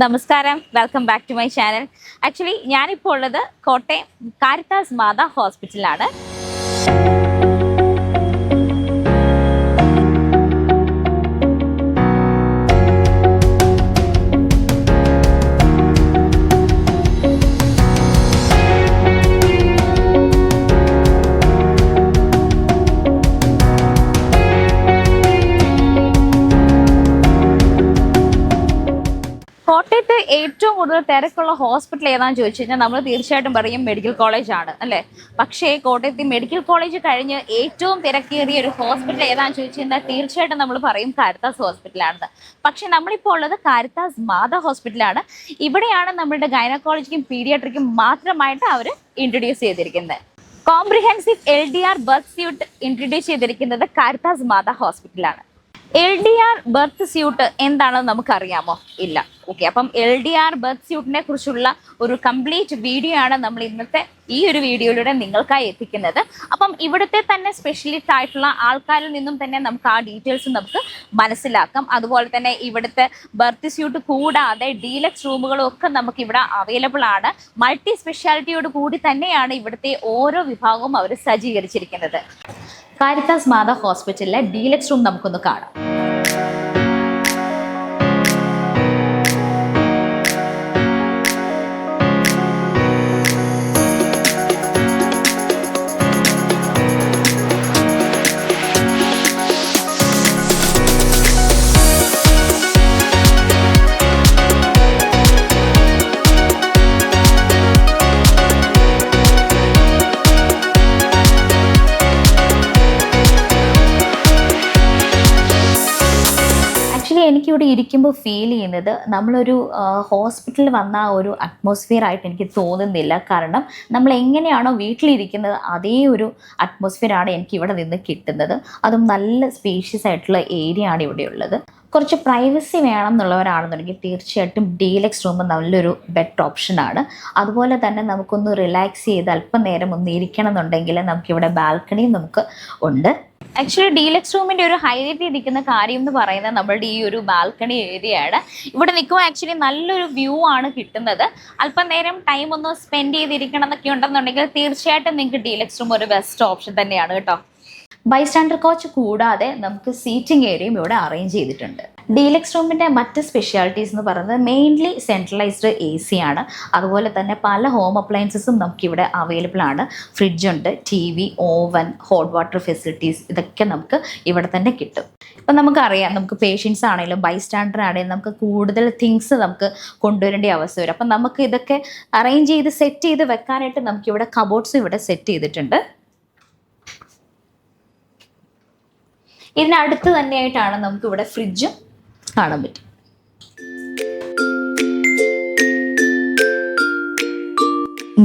നമസ്കാരം, welcome back to my channel. Actually ഞാനിപ്പോൾ ഉള്ളത് കോട്ടയം കാരിത്താസ് മാതാ ഹോസ്പിറ്റലാണ്. കോട്ടയത്ത് ഏറ്റവും കൂടുതൽ തിരക്കുള്ള ഹോസ്പിറ്റൽ ഏതാണെന്ന് ചോദിച്ചു കഴിഞ്ഞാൽ നമ്മൾ തീർച്ചയായിട്ടും പറയും മെഡിക്കൽ കോളേജ് ആണ് അല്ലേ. പക്ഷേ കോട്ടയത്ത് മെഡിക്കൽ കോളേജ് കഴിഞ്ഞ് ഏറ്റവും തിരക്കേറിയ ഒരു ഹോസ്പിറ്റൽ ഏതാണെന്ന് ചോദിച്ചു കഴിഞ്ഞാൽ തീർച്ചയായിട്ടും നമ്മൾ പറയും കാരിത്താസ് ഹോസ്പിറ്റലാണെന്ന്. പക്ഷെ നമ്മളിപ്പോൾ ഉള്ളത് കാരിത്താസ് മാതാ ഹോസ്പിറ്റലാണ്. ഇവിടെയാണ് നമ്മുടെ ഗൈനക്കോളജിക്കും പീഡിയാട്രിക്കും മാത്രമായിട്ട് അവർ ഇൻട്രൊഡ്യൂസ് ചെയ്തിരിക്കുന്നത്. Comprehensive LDR birth suit introduce ചെയ്തിരിക്കുന്നത് കാരിത്താസ് മാതാ ഹോസ്പിറ്റലാണ്. LDR ബർത്ത് സ്യൂട്ട് എന്താണെന്ന് നമുക്കറിയാമോ? ഇല്ല. ഓക്കെ, അപ്പം LDR ബർത്ത് സ്യൂട്ടിനെ കുറിച്ചുള്ള ഒരു കംപ്ലീറ്റ് വീഡിയോ ആണ് നമ്മൾ ഇന്നത്തെ ഈ ഒരു വീഡിയോയിലൂടെ നിങ്ങൾക്കായി എത്തിക്കുന്നത്. അപ്പം ഇവിടുത്തെ തന്നെ സ്പെഷ്യലിസ്റ്റ് ആയിട്ടുള്ള ആൾക്കാരിൽ നിന്നും തന്നെ നമുക്ക് ആ ഡീറ്റെയിൽസ് നമുക്ക് മനസ്സിലാക്കാം. അതുപോലെ തന്നെ ഇവിടുത്തെ ബർത്ത് സ്യൂട്ട് കൂടാതെ ഡീലക്സ് റൂമുകളും ഒക്കെ നമുക്ക് ഇവിടെ അവൈലബിൾ ആണ്. മൾട്ടി സ്പെഷ്യാലിറ്റിയോട് കൂടി തന്നെയാണ് ഇവിടുത്തെ ഓരോ വിഭാഗവും അവർ സജ്ജീകരിച്ചിരിക്കുന്നത്. കാരിത്താസ് മാതാ ഹോസ്പിറ്റലിലെ ഡീലക്സ് റൂം നമുക്കൊന്ന് കാണാം. എനിക്കിവിടെ ഇരിക്കുമ്പോൾ ഫീൽ ചെയ്യുന്നത് നമ്മളൊരു ഹോസ്പിറ്റലിൽ വന്ന ഒരു അറ്റ്മോസ്ഫിയർ ആയിട്ട് എനിക്ക് തോന്നുന്നില്ല. കാരണം നമ്മൾ എങ്ങനെയാണോ വീട്ടിലിരിക്കുന്നത് അതേ ഒരു അറ്റ്മോസ്ഫിയറാണ് എനിക്ക് ഇവിടെ നിന്ന് കിട്ടുന്നത്. അതും നല്ല സ്പേഷ്യസ് ആയിട്ടുള്ള ഏരിയ ആണ് ഇവിടെ ഉള്ളത്. കുറച്ച് പ്രൈവസി വേണം എന്നുള്ളവരാണെന്നുണ്ടെങ്കിൽ തീർച്ചയായിട്ടും ഡീലക്സ് റൂം നല്ലൊരു ബെറ്റർ ഓപ്ഷനാണ്. അതുപോലെ തന്നെ നമുക്കൊന്ന് റിലാക്സ് ചെയ്ത് അല്പം നേരം ഒന്ന് ഇരിക്കണം എന്നുണ്ടെങ്കിൽ നമുക്കിവിടെ ബാൽക്കണിയും നമുക്ക് ഉണ്ട്. ആക്ച്വലി ഡീലക്സ് റൂമിൻ്റെ ഒരു ഹൈലൈറ്റ് ഇരിക്കുന്ന കാര്യം എന്ന് പറയുന്നത് നമ്മളുടെ ഈ ഒരു ബാൽക്കണി ഏരിയയാണ്. ഇവിടെ നിൽക്കുമ്പോൾ ആക്ച്വലി നല്ലൊരു വ്യൂ ആണ് കിട്ടുന്നത്. അല്പം നേരം ടൈം ഒന്ന് സ്പെൻഡ് ചെയ്തിരിക്കണം എന്നൊക്കെ ഉണ്ടെന്നുണ്ടെങ്കിൽ തീർച്ചയായിട്ടും നിങ്ങൾക്ക് ഡീലക്സ് റൂം ഒരു ബെസ്റ്റ് ഓപ്ഷൻ തന്നെയാണ് കേട്ടോ. ബൈസ്റ്റാൻഡർ കോച്ച് കൂടാതെ നമുക്ക് സീറ്റിംഗ് ഏരിയയും ഇവിടെ അറേഞ്ച് ചെയ്തിട്ടുണ്ട്. ഡീലക്സ് റൂമിൻ്റെ മറ്റ് സ്പെഷ്യാലിറ്റീസ് എന്ന് പറയുന്നത് മെയിൻലി സെൻട്രലൈസ്ഡ് AC ആണ്. അതുപോലെ തന്നെ പല ഹോം അപ്ലയൻസസും നമുക്കിവിടെ അവൈലബിൾ ആണ്. ഫ്രിഡ്ജുണ്ട്, TV, oven, hot water facilities ഇതൊക്കെ നമുക്ക് ഇവിടെ തന്നെ കിട്ടും. ഇപ്പം നമുക്കറിയാം, നമുക്ക് പേഷ്യൻസ് ആണെങ്കിലും ബൈസ്റ്റാൻഡർ ആണെങ്കിലും നമുക്ക് കൂടുതൽ തിങ്സ് നമുക്ക് കൊണ്ടുവരേണ്ട അവസ്ഥ വരും. അപ്പം നമുക്ക് ഇതൊക്കെ അറേഞ്ച് ചെയ്ത് സെറ്റ് ചെയ്ത് വെക്കാനായിട്ട് നമുക്കിവിടെ കബോർഡ്സ് ഇവിടെ സെറ്റ് ചെയ്തിട്ടുണ്ട്. ഇതിനടുത്ത് തന്നെയായിട്ടാണ് നമുക്ക് ഇവിടെ ഫ്രിഡ്ജും കാണാൻ പറ്റും.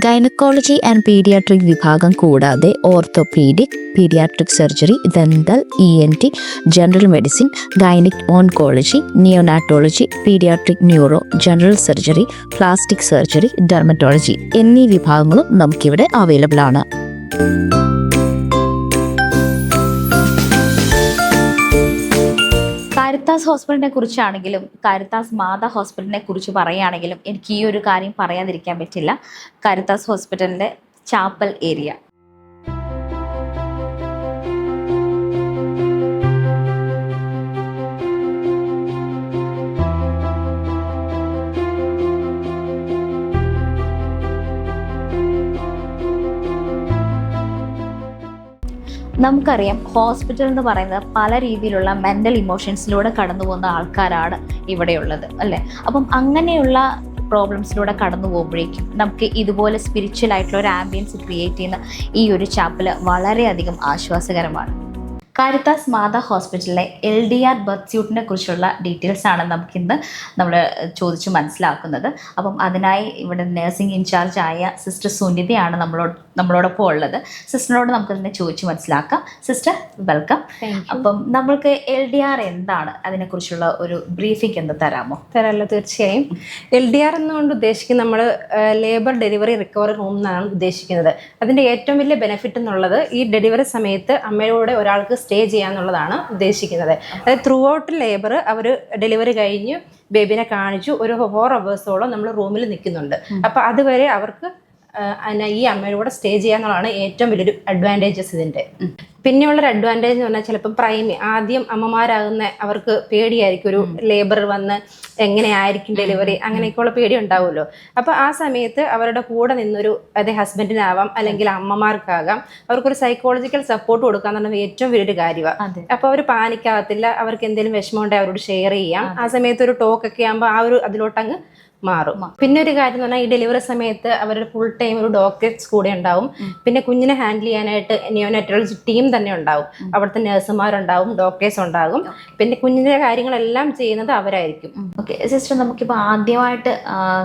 ഗൈനക്കോളജി ആൻഡ് പീഡിയാട്രിക് വിഭാഗം കൂടാതെ orthopaedic, paediatric surgery, dental, ENT, general medicine, gynaec oncology, neonatology, paediatric neuro, general surgery, plastic surgery, dermatology എന്നീ വിഭാഗങ്ങളും നമുക്കിവിടെ അവൈലബിൾ ആണ്. കാരിത്താസ് ഹോസ്പിറ്റലിനെ കുറിച്ചാണെങ്കിലും കാരിത്താസ് മാതാ ഹോസ്പിറ്റലിനെ കുറിച്ച് പറയുകയാണെങ്കിലും എനിക്ക് ഈ ഒരു കാര്യം പറയാതിരിക്കാൻ പറ്റില്ല. കാരിത്താസ് ഹോസ്പിറ്റലിൻ്റെ ചാപ്പൽ ഏരിയ നമുക്കറിയാം. ഹോസ്പിറ്റൽ എന്ന് പറയുന്നത് പല രീതിയിലുള്ള മെൻ്റൽ ഇമോഷൻസിലൂടെ കടന്നു പോകുന്ന ആൾക്കാരാണ് ഇവിടെയുള്ളത് അല്ലേ. അപ്പം അങ്ങനെയുള്ള പ്രോബ്ലംസിലൂടെ കടന്നു പോകുമ്പോഴേക്കും നമുക്ക് ഇതുപോലെ സ്പിരിച്വൽ ആയിട്ടുള്ള ഒരു ആംബിയൻസ് ക്രിയേറ്റ് ചെയ്യുന്ന ഈ ഒരു ചാപ്പൽ വളരെയധികം ആശ്വാസകരമാണ്. കാരിത്താസ് മാതാ ഹോസ്പിറ്റലിലെ LDR ബർത്ത് സ്യൂട്ടിനെ കുറിച്ചുള്ള ഡീറ്റെയിൽസ് ആണ് നമുക്കിന്ന് നമ്മൾ ചോദിച്ച് മനസ്സിലാക്കുന്നത്. അപ്പം അതിനായി ഇവിടെ നഴ്സിംഗ് ഇൻചാർജ് ആയ സിസ്റ്റർ സുനിതയാണ് നമ്മളോടൊപ്പം ഉള്ളത്. സിസ്റ്ററിനോട് നമുക്കതിനെ ചോദിച്ച് മനസ്സിലാക്കാം. Sister, welcome. അപ്പം നമ്മൾക്ക് LDR എന്താണ്, അതിനെക്കുറിച്ചുള്ള ഒരു ബ്രീഫിംഗ് എന്ന് തരാമോ? തരാമല്ലോ, തീർച്ചയായും. LDR എന്നുകൊണ്ട് ഉദ്ദേശിക്കുന്നത് നമ്മൾ ലേബർ ഡെലിവറി റിക്കവറി റൂം എന്നാണ് ഉദ്ദേശിക്കുന്നത്. അതിൻ്റെ ഏറ്റവും വലിയ ബെനിഫിറ്റ് എന്നുള്ളത് ഈ ഡെലിവറി സമയത്ത് അമ്മയോടെ ഒരാൾക്ക് സ്റ്റേ ചെയ്യാന്നുള്ളതാണ് ഉദ്ദേശിക്കുന്നത്. അതായത് through out labour hour delivery കഴിഞ്ഞ് ബേബിനെ കാണിച്ചു ഒരു 4 hours നമ്മൾ റൂമിൽ നിൽക്കുന്നുണ്ട്. അപ്പോൾ അതുവരെ അവർക്ക് ഈ അമ്മയുടെ കൂടെ സ്റ്റേ ചെയ്യാന്നുള്ളതാണ് ഏറ്റവും വലിയൊരു അഡ്വാൻറ്റേജസ് ഇതിൻ്റെ. പിന്നെയുള്ളൊരു അഡ്വാൻറ്റേജ് എന്ന് പറഞ്ഞാൽ ചിലപ്പോൾ ആദ്യം അമ്മമാരാകുന്ന അവർക്ക് പേടിയായിരിക്കും, ഒരു ലേബർ വന്ന് എങ്ങനെയായിരിക്കും ഡെലിവറി, അങ്ങനെയൊക്കെയുള്ള പേടി ഉണ്ടാവുമല്ലോ. അപ്പോൾ ആ സമയത്ത് അവരുടെ കൂടെ നിന്നൊരു അതായത് ഹസ്ബൻഡിനാവാം അല്ലെങ്കിൽ അമ്മമാർക്കാകാം അവർക്കൊരു സൈക്കോളജിക്കൽ സപ്പോർട്ട് കൊടുക്കാന്നുള്ളത് ഏറ്റവും വലിയൊരു കാര്യമാണ്. അപ്പോൾ അവർ പാനിക്കാകത്തില്ല, അവർക്ക് എന്തെങ്കിലും വിഷമം ഉണ്ടെങ്കിൽ അവരോട് ഷെയർ ചെയ്യാം. ആ സമയത്ത് ഒരു ടോക്കൊക്കെ ആകുമ്പോൾ ആ ഒരു അതിലോട്ടങ്ങ് മാറും. പിന്നെ ഒരു കാര്യം എന്ന് പറഞ്ഞാൽ ഈ ഡെലിവറി സമയത്ത് അവരുടെ ഫുൾ ടൈം ഒരു ഡോക്ടേഴ്സ് കൂടെ ഉണ്ടാവും. പിന്നെ കുഞ്ഞിനെ ഹാൻഡിൽ ചെയ്യാനായിട്ട് നിയോനാറ്റോളജി ടീം തന്നെ ഉണ്ടാവും. അവിടുത്തെ നഴ്സുമാരുണ്ടാവും, ഡോക്ടേഴ്സ് ഉണ്ടാകും. പിന്നെ കുഞ്ഞിന്റെ കാര്യങ്ങളെല്ലാം ചെയ്യുന്നത് അവരായിരിക്കും. ഓക്കെ സിസ്റ്റർ, നമുക്കിപ്പോൾ ആദ്യമായിട്ട്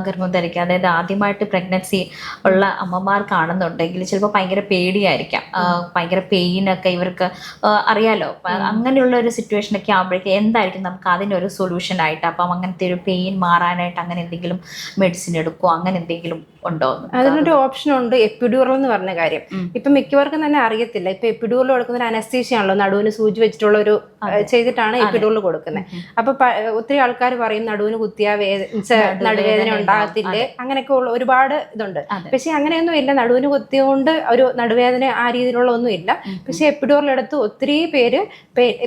ഗർഭം ധരിക്കുക, അതായത് ആദ്യമായിട്ട് പ്രഗ്നൻസി ഉള്ള അമ്മമാർ കാണുന്നുണ്ടെങ്കിൽ ചിലപ്പോൾ ഭയങ്കര പേടിയായിരിക്കാം, ഭയങ്കര പെയിനൊക്കെ ഇവർക്ക് അറിയാലോ. അങ്ങനെയുള്ള ഒരു സിറ്റുവേഷനൊക്കെ ആകുമ്പോഴേക്കും എന്തായിരിക്കും നമുക്ക് അതിനൊരു സൊല്യൂഷൻ ആയിട്ട്, അപ്പം അങ്ങനത്തെ ഒരു പെയിൻ മാറാനായിട്ട് അങ്ങനെ എന്തെങ്കിലും മെഡിസിൻ എടുക്കുമോ, അങ്ങനെ എന്തെങ്കിലും ഉണ്ടോ? അതിനൊരു ഓപ്ഷൻ ഉണ്ട്, എപ്പിഡ്യൂറൽ എന്ന് പറഞ്ഞ കാര്യം. ഇപ്പൊ മിക്കവർക്കും തന്നെ അറിയത്തില്ല. ഇപ്പൊ എപ്പിഡ്യൂറൽ കൊടുക്കുന്ന അനസ്തീഷ്യ ആണല്ലോ, നടുവിന് സൂചി വെച്ചിട്ടുള്ള ഒരു ചെയ്തിട്ടാണ് എപ്പിഡ്യൂറൽ കൊടുക്കുന്നത്. അപ്പൊ ഒത്തിരി ആൾക്കാർ പറയും നടുവിന് കുത്തിയാ നടുവേദന ഉണ്ടാകത്തില്ലേ, അങ്ങനെയൊക്കെ ഉള്ള ഒരുപാട് ഇതുണ്ട്. പക്ഷെ അങ്ങനെയൊന്നും ഇല്ല, നടുവിന് കുത്തിയോണ്ട് ഒരു നടുവേദന ആ രീതിയിലുള്ള ഒന്നും ഇല്ല. പക്ഷെ എപ്പിഡ്യൂറൽ എടുത്ത് ഒത്തിരി പേര്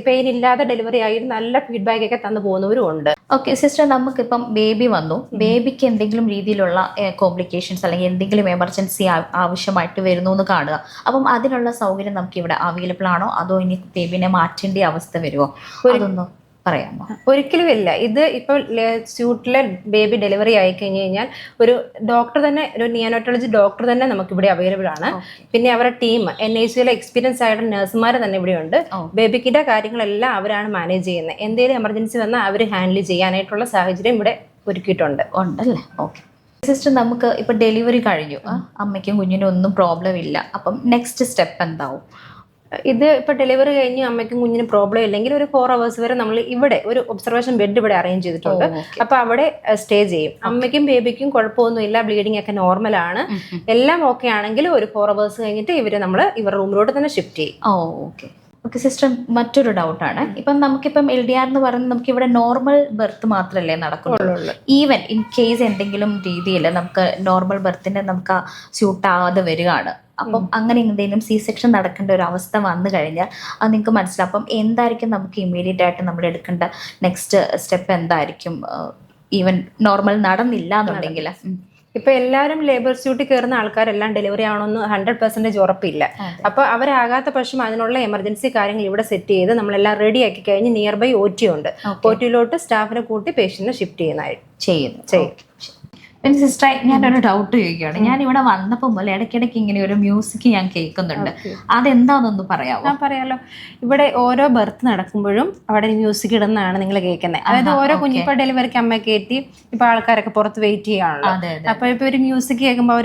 പെയിൻ ഇല്ലാതെ ഡെലിവറി ആയി നല്ല ഫീഡ്ബാക്ക് ഒക്കെ തന്നു പോകുന്നവരും ഉണ്ട്. ഓക്കെ സിസ്റ്റർ, നമുക്കിപ്പം ബേബി വന്നു, ബേബിക്ക് എന്തെങ്കിലും രീതിയിലുള്ള കോംപ്ലിക്കേഷൻസ് അല്ലെങ്കിൽ എന്തെങ്കിലും എമർജൻസി ആവശ്യമായിട്ട് വരുന്നു എന്ന് കാണുക. അപ്പം അതിനുള്ള സൗകര്യം നമുക്ക് ഇവിടെ അവൈലബിൾ ആണോ, അതോ ഇനി ബേബിനെ മാറ്റേണ്ട അവസ്ഥ വരുമോ, അതൊന്ന് പറയാമോ? ഒരിക്കലും ഇല്ല. ഇത് ഇപ്പോൾ സ്യൂട്ടിലെ ബേബി ഡെലിവറി ആയി കഴിഞ്ഞ് കഴിഞ്ഞാൽ ഒരു ഡോക്ടർ തന്നെ, ഒരു നിയോനാറ്റോളജി ഡോക്ടർ തന്നെ നമുക്ക് ഇവിടെ അവൈലബിൾ ആണ്. പിന്നെ അവരുടെ ടീം NICUലെ എക്സ്പീരിയൻസ് ആയിട്ട് നഴ്സുമാർ തന്നെ ഇവിടെ ഉണ്ട്. ബേബിക്കിന്റെ കാര്യങ്ങളെല്ലാം അവരാണ് മാനേജ് ചെയ്യുന്നത്. എന്തെങ്കിലും എമർജൻസി വന്നാൽ അവർ ഹാൻഡിൽ ചെയ്യാനായിട്ടുള്ള സാഹചര്യം ഇവിടെ ഒരുക്കിയിട്ടുണ്ട്. ഉണ്ടല്ലേ? ഓക്കെ സിസ്റ്റർ, നമുക്ക് ഇപ്പൊ ഡെലിവറി കഴിഞ്ഞു, അമ്മയ്ക്കും കുഞ്ഞിനും ഒന്നും പ്രോബ്ലം ഇല്ല, അപ്പം നെക്സ്റ്റ് സ്റ്റെപ്പ് എന്താവും? ഇത് ഇപ്പൊ ഡെലിവറി കഴിഞ്ഞ് അമ്മയ്ക്കും കുഞ്ഞിനും പ്രോബ്ലം ഇല്ലെങ്കിൽ ഒരു 4 hours വരെ നമ്മൾ ഇവിടെ ഒരു ഒബ്സർവേഷൻ ബെഡ് ഇവിടെ അറേഞ്ച് ചെയ്തിട്ടുണ്ട്. അപ്പൊ അവിടെ സ്റ്റേ ചെയ്യും. അമ്മയ്ക്കും ബേബിക്കും കുഴപ്പമൊന്നുമില്ല, ബ്ലീഡിംഗ് ഒക്കെ നോർമൽ ആണ്, എല്ലാം ഓക്കെ ആണെങ്കിൽ ഒരു 4 hours കഴിഞ്ഞിട്ട് ഇവരുടെ റൂമിലോട്ട് തന്നെ ഷിഫ്റ്റ് ചെയ്യും. ഓക്കെ ഓക്കെ സിസ്റ്റർ, മറ്റൊരു ഡൗട്ടാണ്. ഇപ്പം നമുക്കിപ്പം LDR എന്ന് പറയുന്നത് നമുക്ക് ഇവിടെ നോർമൽ ബർത്ത് മാത്രമല്ലേ നടക്കുന്നുള്ളൂ. ഈവൻ ഇൻ കേസ് എന്തെങ്കിലും രീതിയിൽ നമുക്ക് നോർമൽ ബർത്തിന് നമുക്ക് സ്യൂട്ട് ആവാതെ വരികയാണ്, അപ്പം അങ്ങനെ എന്തെങ്കിലും C-section നടക്കേണ്ട ഒരു അവസ്ഥ വന്നു കഴിഞ്ഞാൽ അത് നിങ്ങൾക്ക് മനസ്സിലാവും. അപ്പം എന്തായിരിക്കും നമുക്ക് ഇമ്മീഡിയറ്റ് ആയിട്ട് നമ്മൾ എടുക്കേണ്ട നെക്സ്റ്റ് സ്റ്റെപ്പ് എന്തായിരിക്കും, ഈവൻ നോർമൽ നടന്നില്ല എന്നുണ്ടെങ്കിൽ? ഇപ്പൊ എല്ലാവരും ലേബർ സ്യൂട്ടിൽ കയറുന്ന ആൾക്കാരെല്ലാം ഡെലിവറി ആവണമെന്ന് 100% ഉറപ്പില്ല. അപ്പൊ അവരാകാത്ത പക്ഷം അതിനുള്ള എമർജൻസി കാര്യങ്ങൾ ഇവിടെ സെറ്റ് ചെയ്ത് നമ്മളെല്ലാം റെഡി ആക്കി കഴിഞ്ഞ് നിയർ ബൈ OT ഉണ്ട്, OTയിലോട്ട് സ്റ്റാഫിനെ കൂട്ടി പേഷ്യന്റിനെ ഷിഫ്റ്റ് ചെയ്യും. പിന്നെ സിസ്റ്റർ, ഞാനൊരു ഡൗട്ട് ചോദിക്കുകയാണ്. ഞാൻ ഇവിടെ വന്നപ്പോൾ മുതൽ ഇടയ്ക്കിടയ്ക്ക് ഇങ്ങനെ ഒരു മ്യൂസിക് ഞാൻ കേൾക്കുന്നുണ്ട്, അതെന്താണെന്നൊന്ന് പറയാമോ? ഞാൻ പറയാലോ. ഇവിടെ ഓരോ ബർത്ത് നടക്കുമ്പോഴും അവിടെ മ്യൂസിക് ഇടുന്നതാണ് നിങ്ങൾ കേൾക്കുന്നത്. അതായത് ഓരോ കുഞ്ഞിപ്പോ ഡെലിവറിക്ക് അമ്മ കയറ്റി ഇപ്പൊ ആൾക്കാരൊക്കെ പുറത്ത് വെയിറ്റ് ചെയ്യാണല്ലോ. അപ്പൊ ഇപ്പൊ ഒരു മ്യൂസിക് കേൾക്കുമ്പോൾ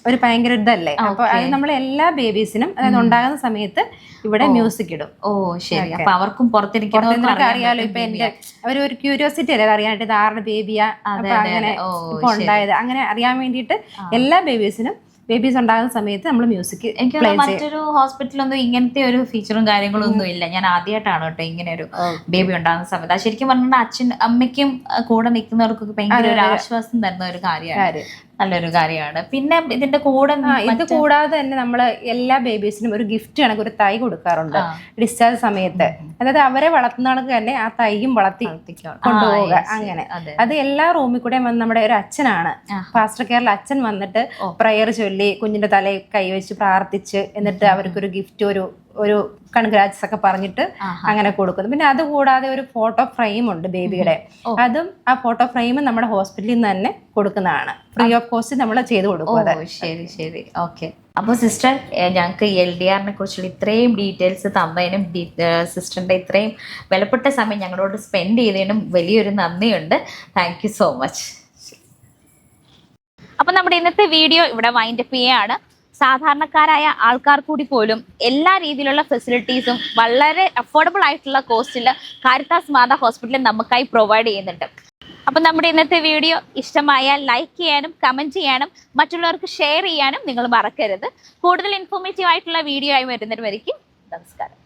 ഒരു ഭയങ്കര ഇതല്ലേ. അപ്പൊ അത് നമ്മൾ എല്ലാ ബേബീസിനും അതായത് ഉണ്ടാകുന്ന സമയത്ത് ഇവിടെ മ്യൂസിക് ഇടും. ഓ ശരി. അപ്പൊ അവർക്കും പുറത്തിരിക്കുന്നവർക്ക് അറിയാലോ. ഇപ്പൊ എന്റെ ഒരു ക്യൂരിയോസിറ്റി അല്ലേ അറിയാനായിട്ട് ഇത് ആരുടെ ബേബിയാ, അങ്ങനെ ഇപ്പൊ ഉണ്ടായത്, അങ്ങനെ അറിയാൻ വേണ്ടിയിട്ട് എല്ലാ ബേബീസ് ഉണ്ടാകുന്ന സമയത്ത് നമ്മൾ മ്യൂസിക്. എനിക്ക് മറ്റൊരു ഹോസ്പിറ്റലൊന്നും ഇങ്ങനത്തെ ഒരു ഫീച്ചറും കാര്യങ്ങളും ഒന്നും ഇല്ല. ഞാൻ ആദ്യമായിട്ടാണ് കേട്ടോ ഇങ്ങനെ ഒരു ബേബി ഉണ്ടാകുന്ന സമയത്ത്. അത് ശരിക്കും പറഞ്ഞാൽ അമ്മയ്ക്കും കൂടെ നിൽക്കുന്നവർക്കൊക്കെ ഭയങ്കര ഒരു ആശ്വാസം തരുന്ന ഒരു കാര്യമാണ്, നല്ലൊരു കാര്യമാണ്. പിന്നെ ഇതിന്റെ കൂടെ ഇത് കൂടാതെ തന്നെ നമ്മൾ എല്ലാ ബേബീസിനും ഒരു ഗിഫ്റ്റ് കണക്ക് ഒരു തൈ കൊടുക്കാറുണ്ട് ഡിസ്ചാർജ് സമയത്ത്. അതായത് അവരെ വളർത്തുന്ന കണക്ക് തന്നെ ആ തൈയും വളർത്തി കൊണ്ടുപോവുക. അങ്ങനെ അത് എല്ലാ റൂമിൽ കൂടെ വന്ന് നമ്മുടെ ഒരു അച്ഛനാണ്, ഫാസ്റ്റർ കെയറിൽ അച്ഛൻ വന്നിട്ട് പ്രയർ ചൊല്ലി കുഞ്ഞിന്റെ തലയിൽ കൈവച്ച് പ്രാർത്ഥിച്ച് എന്നിട്ട് അവർക്കൊരു ഗിഫ്റ്റ് ഒരു കൺഗ്രാറ്റ്സ് ഒക്കെ പറഞ്ഞിട്ട് അങ്ങനെ കൊടുക്കുന്നു. പിന്നെ അത് കൂടാതെ ഒരു ഫോട്ടോ ഫ്രെയിം ഉണ്ട് ബേബിയുടെ, അതും ആ ഫോട്ടോ ഫ്രെയിം നമ്മുടെ ഹോസ്പിറ്റലിൽ നിന്ന് തന്നെ കൊടുക്കുന്നതാണ്, ഫ്രീ ഓഫ് കോസ്റ്റ് നമ്മൾ ചെയ്ത് കൊടുക്കും. ശരി. ഓക്കെ. അപ്പോൾ സിസ്റ്റർ, ഞങ്ങൾക്ക് LDRനെ കുറിച്ചുള്ള ഇത്രയും ഡീറ്റെയിൽസ് തന്നതിനും സിസ്റ്ററിന്റെ ഇത്രയും വിലപ്പെട്ട സമയം ഞങ്ങളോട് സ്പെൻഡ് ചെയ്തതിനും വലിയൊരു നന്ദിയുണ്ട്. Thank you so much. അപ്പോൾ നമ്മുടെ ഇന്നത്തെ വീഡിയോ ഇവിടെ വൈൻഡപ്പ് ചെയ്യുകയാണ്. സാധാരണക്കാരായ ആൾക്കാർ കൂടി പോലും എല്ലാ രീതിയിലുള്ള ഫെസിലിറ്റീസും വളരെ അഫോർഡബിൾ ആയിട്ടുള്ള കോസ്റ്റിൽ കാരിത്താസ് മാതാ ഹോസ്പിറ്റലിൽ നമുക്കായി പ്രൊവൈഡ് ചെയ്യുന്നുണ്ട്. അപ്പം നമ്മുടെ ഇന്നത്തെ വീഡിയോ ഇഷ്ടമായാൽ ലൈക്ക് ചെയ്യാനും കമൻറ്റ് ചെയ്യാനും മറ്റുള്ളവർക്ക് ഷെയർ ചെയ്യാനും നിങ്ങൾ മറക്കരുത്. കൂടുതൽ ഇൻഫോർമേറ്റീവ് ആയിട്ടുള്ള വീഡിയോ ആയി വരുന്നവരേക്കും നമസ്കാരം.